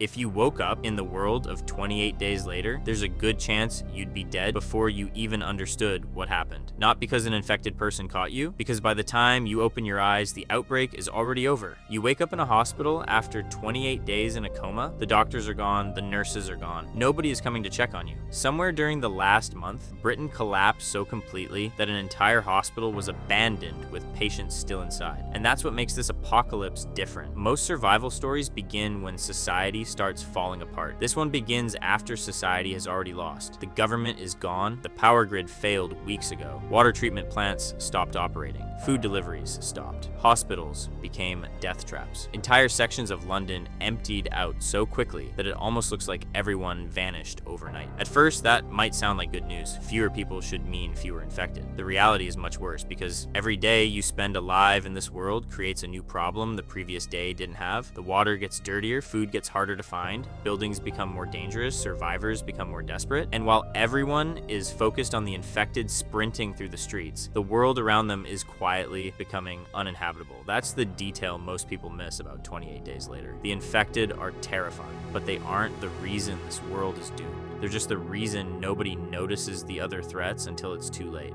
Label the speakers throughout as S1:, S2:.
S1: If you woke up in the world of 28 days later, there's a good chance you'd be dead before you even understood what happened. Not because an infected person caught you, because by the time you open your eyes, the outbreak is already over. You wake up in a hospital after 28 days in a coma, the doctors are gone, the nurses are gone. Nobody is coming to check on you. Somewhere during the last month, Britain collapsed so completely that an entire hospital was abandoned with patients still inside. And that's what makes this apocalypse different. Most survival stories begin when society starts falling apart. This one begins after society has already lost. The government is gone, the power grid failed weeks ago, water treatment plants stopped operating, food deliveries stopped, hospitals became death traps. Entire sections of London emptied out so quickly that it almost looks like everyone vanished overnight. At first, that might sound like good news. Fewer people should mean fewer infected. The reality is much worse, because every day you spend alive in this world creates a new problem the previous day didn't have. The water gets dirtier, food gets harder to find, buildings become more dangerous, survivors become more desperate, and while everyone is focused on the infected sprinting through the streets, the world around them is quietly becoming uninhabitable. That's the detail most people miss about 28 days later. The infected are terrifying, but they aren't the reason this world is doomed. They're just the reason nobody notices the other threats until it's too late.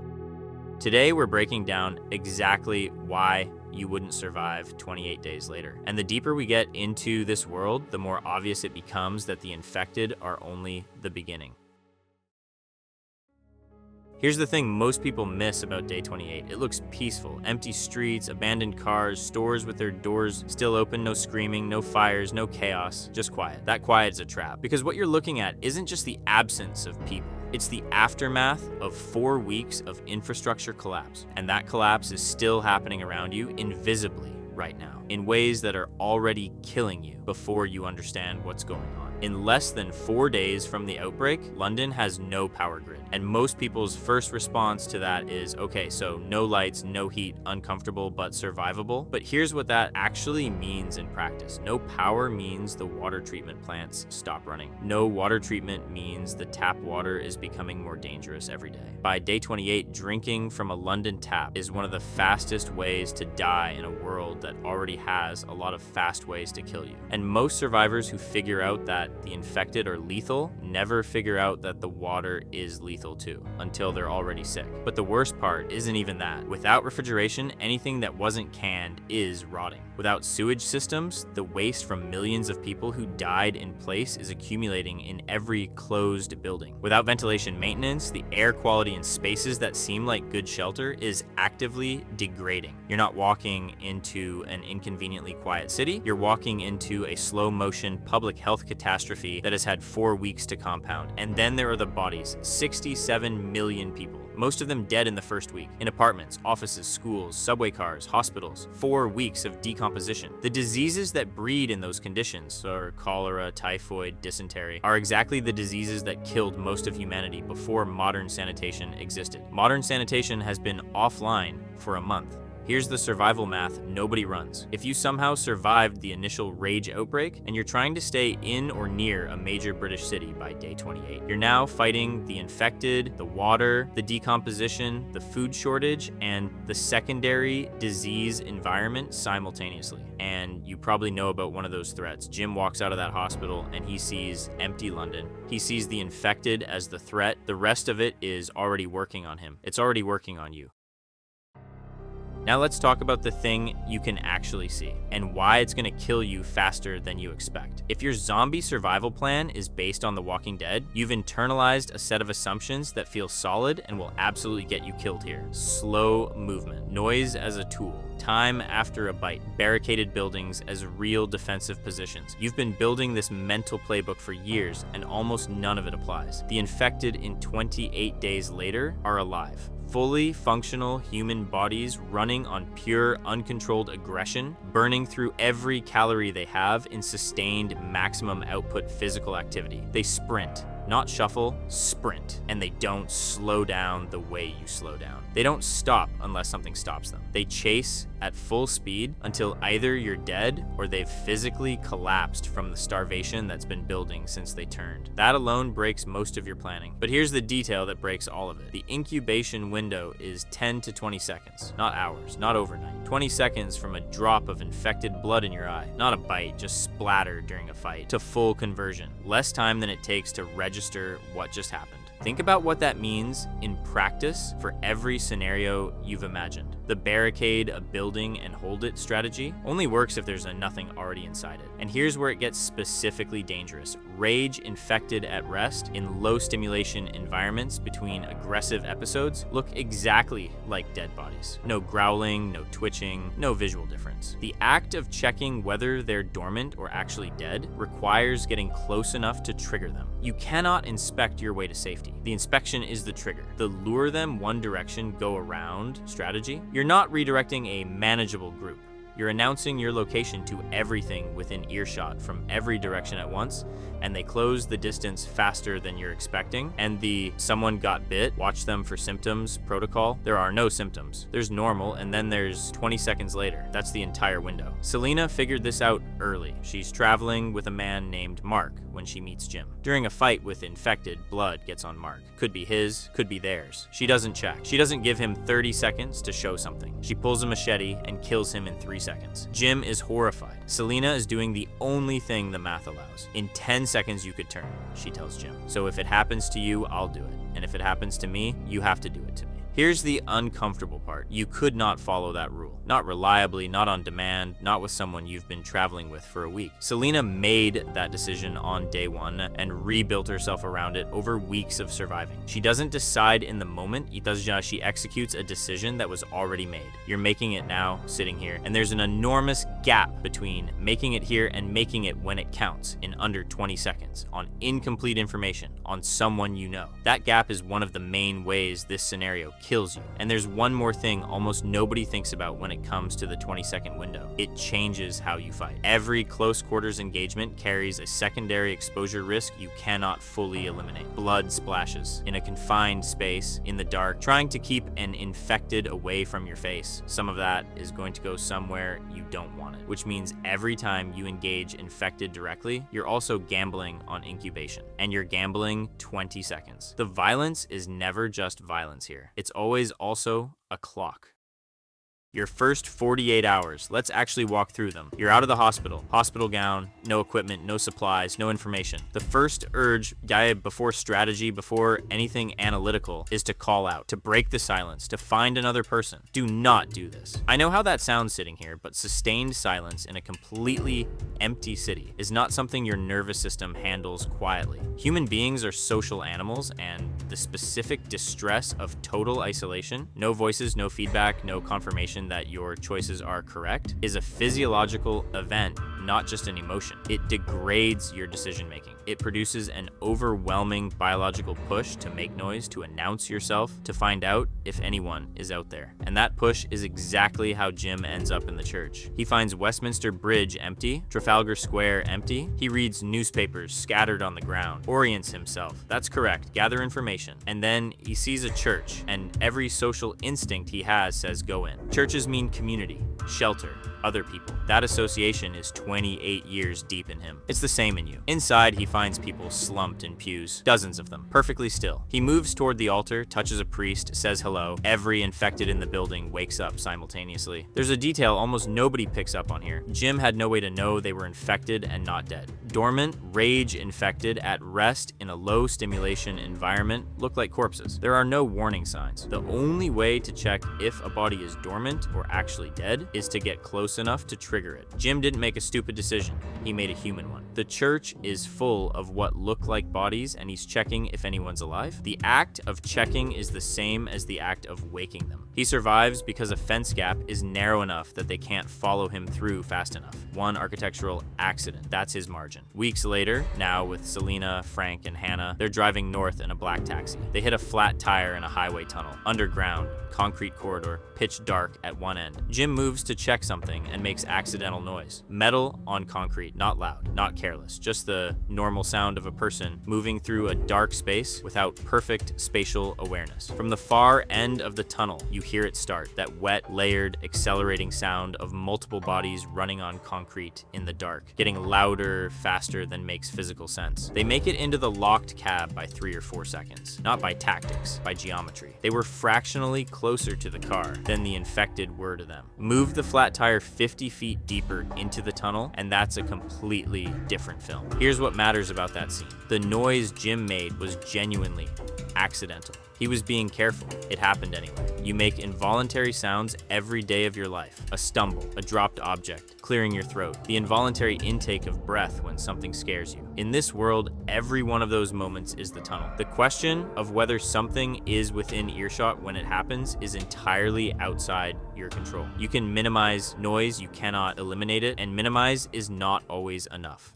S1: Today, we're breaking down exactly why you wouldn't survive 28 days later. And the deeper we get into this world, the more obvious it becomes that the infected are only the beginning. Here's the thing most people miss about day 28. It looks peaceful. Empty streets, abandoned cars, stores with their doors still open, no screaming, no fires, no chaos, just quiet. That quiet is a trap, because what you're looking at isn't just the absence of people. It's the aftermath of 4 weeks of infrastructure collapse. And that collapse is still happening around you invisibly right now, in ways that are already killing you before you understand what's going on. In less than 4 days from the outbreak, London has no power grid. And most people's first response to that is, okay, so no lights, no heat, uncomfortable but survivable. But here's what that actually means in practice. No power means the water treatment plants stop running. No water treatment means the tap water is becoming more dangerous every day. By day 28, drinking from a London tap is one of the fastest ways to die in a world that already has a lot of fast ways to kill you. And most survivors who figure out that the infected are lethal never figure out that the water is lethal too, until they're already sick. But the worst part isn't even that. Without refrigeration, anything that wasn't canned is rotting. Without sewage systems, the waste from millions of people who died in place is accumulating in every closed building. Without ventilation maintenance, the air quality in spaces that seem like good shelter is actively degrading. You're not walking into an inconveniently quiet city, you're walking into a slow motion public health catastrophe that has had 4 weeks to compound. And then there are the bodies, 67 million people, most of them dead in the first week, in apartments, offices, schools, subway cars, hospitals. 4 weeks of decomposition. The diseases that breed in those conditions, or cholera, typhoid, dysentery, are exactly the diseases that killed most of humanity before modern sanitation existed. Modern sanitation has been offline for a month. Here's the survival math nobody runs. If you somehow survived the initial rage outbreak and you're trying to stay in or near a major British city by day 28, you're now fighting the infected, the water, the decomposition, the food shortage, and the secondary disease environment simultaneously. And you probably know about one of those threats. Jim walks out of that hospital and he sees empty London. He sees the infected as the threat. The rest of it is already working on him. It's already working on you. Now let's talk about the thing you can actually see and why it's gonna kill you faster than you expect. If your zombie survival plan is based on The Walking Dead, you've internalized a set of assumptions that feel solid and will absolutely get you killed here. Slow movement, noise as a tool, time after a bite, barricaded buildings as real defensive positions. You've been building this mental playbook for years and almost none of it applies. The infected in 28 days later are alive. Fully functional human bodies running on pure, uncontrolled aggression, burning through every calorie they have in sustained maximum output physical activity. They sprint, Not shuffle, sprint. And they don't slow down the way you slow down. They don't stop unless something stops them. They chase at full speed until either you're dead or they've physically collapsed from the starvation that's been building since they turned. That alone breaks most of your planning. But here's the detail that breaks all of it. The incubation window is 10 to 20 seconds, not hours, not overnight. 20 seconds from a drop of infected blood in your eye, not a bite, just splatter during a fight, to full conversion. Less time than it takes to register what just happened. Think about what that means in practice for every scenario you've imagined. The barricade a building and hold it strategy only works if there's nothing already inside it. And here's where it gets specifically dangerous. Rage infected at rest in low stimulation environments between aggressive episodes look exactly like dead bodies. No growling, no twitching, no visual difference. The act of checking whether they're dormant or actually dead requires getting close enough to trigger them. You cannot inspect your way to safety. The inspection is the trigger. The lure them one direction, go around strategy. You're not redirecting a manageable group. You're announcing your location to everything within earshot from every direction at once, and they close the distance faster than you're expecting. And the someone got bit, watch them for symptoms protocol, there are no symptoms. There's normal, and then there's 20 seconds later. That's the entire window. Selena figured this out early. She's traveling with a man named Mark when she meets Jim. During a fight with infected, blood gets on Mark. Could be his, could be theirs. She doesn't check. She doesn't give him 30 seconds to show something. She pulls a machete and kills him in 3 seconds. Jim is horrified. Selena is doing the only thing the math allows. In 10 seconds you could turn, she tells Jim. So if it happens to you, I'll do it. And if it happens to me, you have to do it to me. Here's the uncomfortable part. You could not follow that rule. Not reliably, not on demand, not with someone you've been traveling with for a week. Selena made that decision on day one and rebuilt herself around it over weeks of surviving. She doesn't decide in the moment, she executes a decision that was already made. You're making it now, sitting here, and there's an enormous gap between making it here and making it when it counts in under 20 seconds, on incomplete information, on someone you know. That gap is one of the main ways this scenario kills you. And there's one more thing almost nobody thinks about when it comes to the 20-second window. It changes how you fight. Every close quarters engagement carries a secondary exposure risk you cannot fully eliminate. Blood splashes in a confined space, in the dark, trying to keep an infected away from your face. Some of that is going to go somewhere you don't want it, which means every time you engage infected directly, you're also gambling on incubation. And you're gambling 20 seconds. The violence is never just violence here. It's always also a clock. Your first 48 hours, let's actually walk through them. You're out of the hospital gown, no equipment, no supplies, no information. The first urge, before strategy, before anything analytical, is to call out, to break the silence, to find another person. Do not do this. I know how that sounds sitting here, but sustained silence in a completely empty city is not something your nervous system handles quietly. Human beings are social animals, and the specific distress of total isolation, no voices, no feedback, no confirmation that your choices are correct, is a physiological event, not just an emotion. It degrades your decision making. It produces an overwhelming biological push to make noise, to announce yourself, to find out if anyone is out there. And that push is exactly how Jim ends up in the church. He finds Westminster Bridge empty, Trafalgar Square empty. He reads newspapers scattered on the ground, orients himself. That's correct, gather information. And then he sees a church, and every social instinct he has says go in. Churches mean community, shelter, other people. That association is 28 years deep in him. It's the same in you. Inside, he finds people slumped in pews, dozens of them, perfectly still. He moves toward the altar, touches a priest, says hello. Every infected in the building wakes up simultaneously. There's a detail almost nobody picks up on here. Jim had no way to know they were infected and not dead. Dormant, rage infected, at rest in a low stimulation environment look like corpses. There are no warning signs. The only way to check if a body is dormant or actually dead is to get close enough to trigger it. Jim didn't make a stupid decision. He made a human one. The church is full of what look like bodies, and he's checking if anyone's alive. The act of checking is the same as the act of waking them. He survives because a fence gap is narrow enough that they can't follow him through fast enough. One architectural accident, that's his margin. Weeks later, now with Selena, Frank, and Hannah, they're driving north in a black taxi. They hit a flat tire in a highway tunnel, underground, concrete corridor, pitch dark at one end. Jim moves to check something and makes accidental noise. Metal on concrete, not loud, not careless, just the normal sound of a person moving through a dark space without perfect spatial awareness. From the far end of the tunnel, you hear it start, that wet, layered, accelerating sound of multiple bodies running on concrete in the dark, getting louder, faster than makes physical sense. They make it into the locked cab by 3 or 4 seconds, not by tactics, by geometry. They were fractionally closer to the car than the infected were to them. Move the flat tire 50 feet deeper into the tunnel, and that's a completely different film. Here's what matters about that scene. The noise Jim made was genuinely accidental. He was being careful. It happened anyway. You make involuntary sounds every day of your life. A stumble, a dropped object, clearing your throat, the involuntary intake of breath when something scares you. In this world, every one of those moments is the tunnel. The question of whether something is within earshot when it happens is entirely outside your control. You can minimize noise, you cannot eliminate it, and minimize is not always enough.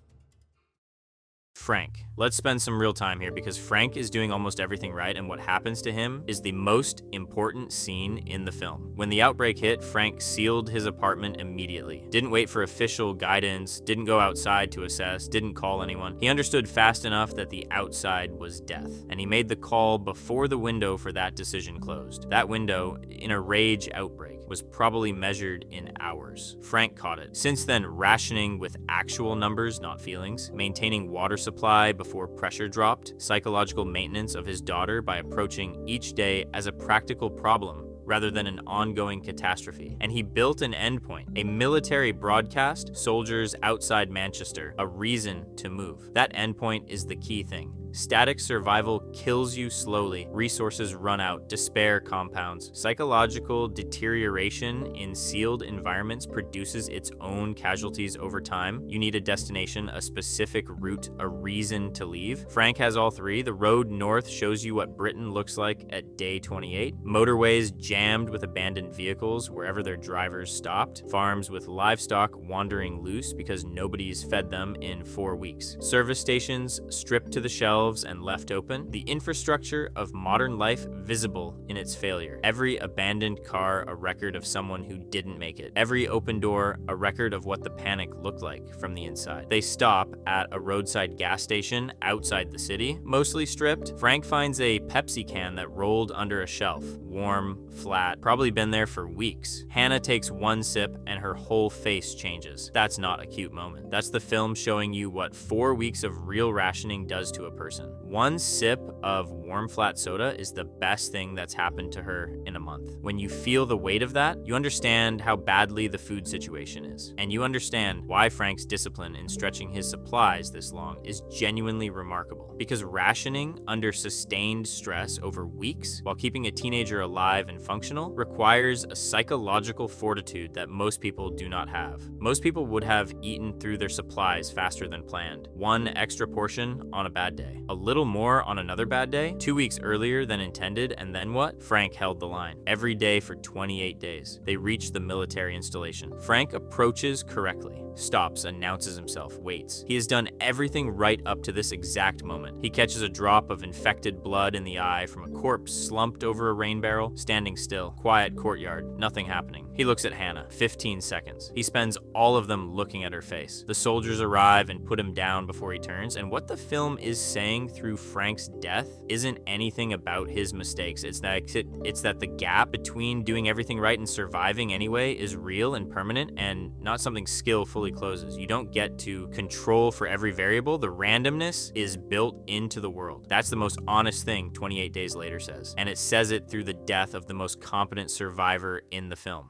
S1: Frank. Let's spend some real time here because Frank is doing almost everything right, and what happens to him is the most important scene in the film. When the outbreak hit, Frank sealed his apartment immediately. Didn't wait for official guidance, didn't go outside to assess, didn't call anyone. He understood fast enough that the outside was death, and he made the call before the window for that decision closed. That window, in a rage outbreak, was probably measured in hours. Frank caught it. Since then, rationing with actual numbers, not feelings, maintaining water supply before pressure dropped, psychological maintenance of his daughter by approaching each day as a practical problem rather than an ongoing catastrophe. And he built an endpoint, a military broadcast, soldiers outside Manchester, a reason to move. That endpoint is the key thing. Static survival kills you slowly. Resources run out. Despair compounds. Psychological deterioration in sealed environments produces its own casualties over time. You need a destination, a specific route, a reason to leave. Frank has all three. The road north shows you what Britain looks like at day 28. Motorways jammed with abandoned vehicles wherever their drivers stopped. Farms with livestock wandering loose because nobody's fed them in 4 weeks. Service stations stripped to the shelves and left open, the infrastructure of modern life visible in its failure. Every abandoned car a record of someone who didn't make it. Every open door a record of what the panic looked like from the inside. They stop at a roadside gas station outside the city, mostly stripped. Frank finds a Pepsi can that rolled under a shelf, warm, flat, probably been there for weeks. Hannah takes one sip and her whole face changes. That's not a cute moment. That's the film showing you what 4 weeks of real rationing does to a person. One sip of warm flat soda is the best thing that's happened to her in a month. When you feel the weight of that, you understand how badly the food situation is. And you understand why Frank's discipline in stretching his supplies this long is genuinely remarkable. Because rationing under sustained stress over weeks while keeping a teenager alive and functional requires a psychological fortitude that most people do not have. Most people would have eaten through their supplies faster than planned. One extra portion on a bad day. A little more on another bad day, 2 weeks earlier than intended, and then what? Frank held the line. Every day for 28 days. They reached the military installation. Frank approaches correctly, stops, announces himself, waits. He has done everything right up to this exact moment. He catches a drop of infected blood in the eye from a corpse slumped over a rain barrel, standing still. Quiet courtyard, nothing happening. He looks at Hannah, 15 seconds. He spends all of them looking at her face. The soldiers arrive and put him down before he turns, and what the film is saying through Frank's death isn't anything about his mistakes. It's that the gap between doing everything right and surviving anyway is real and permanent and not something skill fully closes. You don't get to control for every variable. The randomness is built into the world. That's the most honest thing 28 Days Later says, and it says it through the death of the most competent survivor in the film.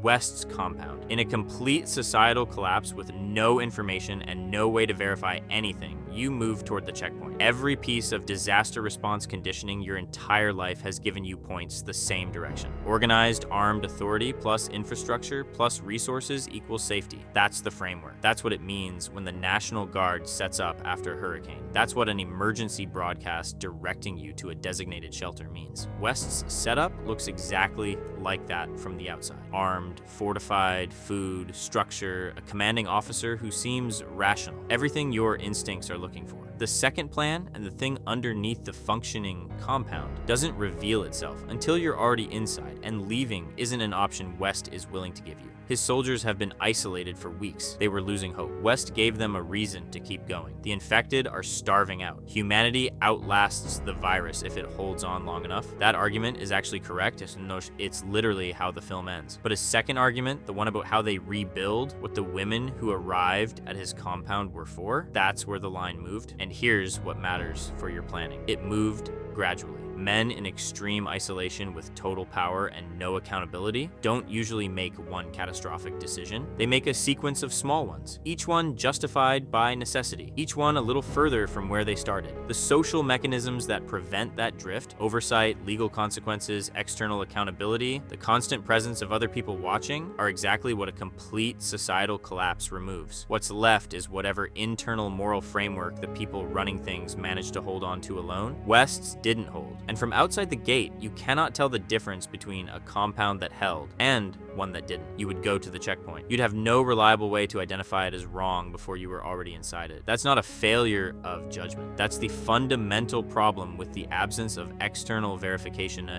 S1: West's compound. In a complete societal collapse with no information and no way to verify anything, you move toward the checkpoint. Every piece of disaster response conditioning your entire life has given you points the same direction. Organized, armed authority plus infrastructure plus resources equals safety. That's the framework. That's what it means when the National Guard sets up after a hurricane. That's what an emergency broadcast directing you to a designated shelter means. West's setup looks exactly like that from the outside. Armed, fortified, food, structure, a commanding officer who seems rational. Everything your instincts are looking for. The second plan and the thing underneath the functioning compound doesn't reveal itself until you're already inside, and leaving isn't an option West is willing to give you. His soldiers have been isolated for weeks. They were losing hope. West gave them a reason to keep going. The infected are starving out. Humanity outlasts the virus if it holds on long enough. That argument is actually correct. It's literally how the film ends. But his second argument, the one about how they rebuild what the women who arrived at his compound were for, that's where the line moved. And here's what matters for your planning. It moved gradually. Men in extreme isolation with total power and no accountability don't usually make one catastrophic decision. They make a sequence of small ones, each one justified by necessity, each one a little further from where they started. The social mechanisms that prevent that drift, oversight, legal consequences, external accountability, the constant presence of other people watching, are exactly what a complete societal collapse removes. What's left is whatever internal moral framework the people running things managed to hold on to alone, West's didn't hold. And from outside the gate, you cannot tell the difference between a compound that held and one that didn't. You would go to the checkpoint. You'd have no reliable way to identify it as wrong before you were already inside it. That's not a failure of judgment. That's the fundamental problem with the absence of external verification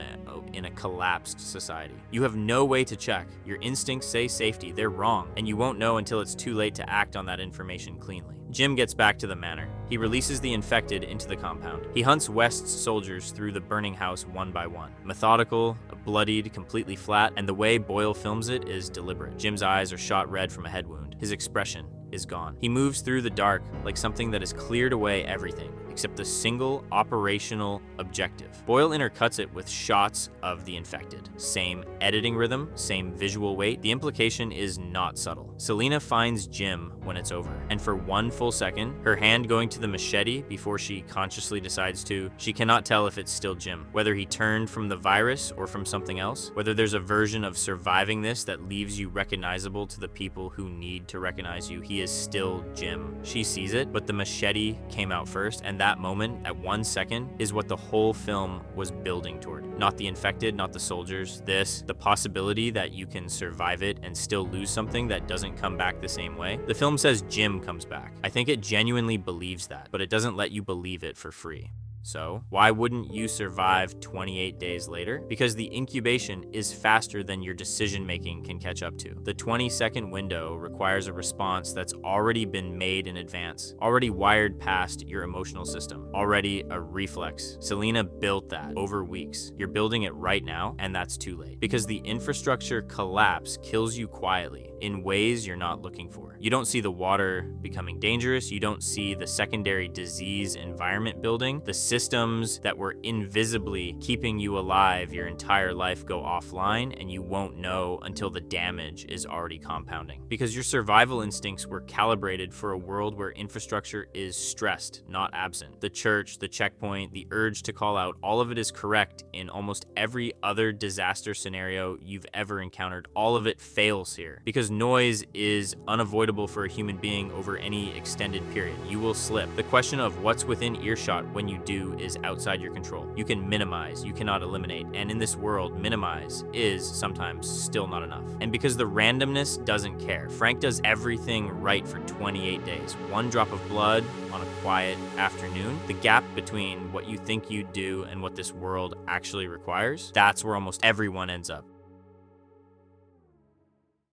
S1: in a collapsed society. You have no way to check. Your instincts say safety. They're wrong, and you won't know until it's too late to act on that information cleanly. Jim gets back to the manor. He releases the infected into the compound. He hunts West's soldiers through the burning house one by one. Methodical, bloodied, completely flat, and the way Boyle films it is deliberate. Jim's eyes are shot red from a head wound. His expression is gone. He moves through the dark like something that has cleared away everything except the single operational objective. Boyle intercuts it with shots of the infected. Same editing rhythm, same visual weight. The implication is not subtle. Selena finds Jim when it's over, and for one full second, her hand going to the machete before she consciously decides to, she cannot tell if it's still Jim, whether he turned from the virus or from something else, whether there's a version of surviving this that leaves you recognizable to the people who need to recognize you. He is still Jim. She sees it, but the machete came out first, and that moment, at 1 second, is what the whole film was building toward. Not the infected, not the soldiers. The possibility that you can survive it and still lose something that doesn't come back the same way. The film says Jim comes back. I think it genuinely believes that, but it doesn't let you believe it for free. So, why wouldn't you survive 28 days later? Because the incubation is faster than your decision-making can catch up to. The 20-second window requires a response that's already been made in advance, already wired past your emotional system, already a reflex. Selena built that over weeks. You're building it right now, and that's too late. Because the infrastructure collapse kills you quietly, in ways you're not looking for. You don't see the water becoming dangerous, you don't see the secondary disease environment building, the systems that were invisibly keeping you alive your entire life go offline, and you won't know until the damage is already compounding. Because your survival instincts were calibrated for a world where infrastructure is stressed, not absent. The church, the checkpoint, the urge to call out, all of it is correct in almost every other disaster scenario you've ever encountered. All of it fails here. Because noise is unavoidable for a human being over any extended period. You will slip. The question of what's within earshot when you do is outside your control. You can minimize, you cannot eliminate, and in this world, minimize is sometimes still not enough. And because the randomness doesn't care, Frank does everything right for 28 days. One drop of blood on a quiet afternoon. The gap between what you think you do and what this world actually requires, that's where almost everyone ends up.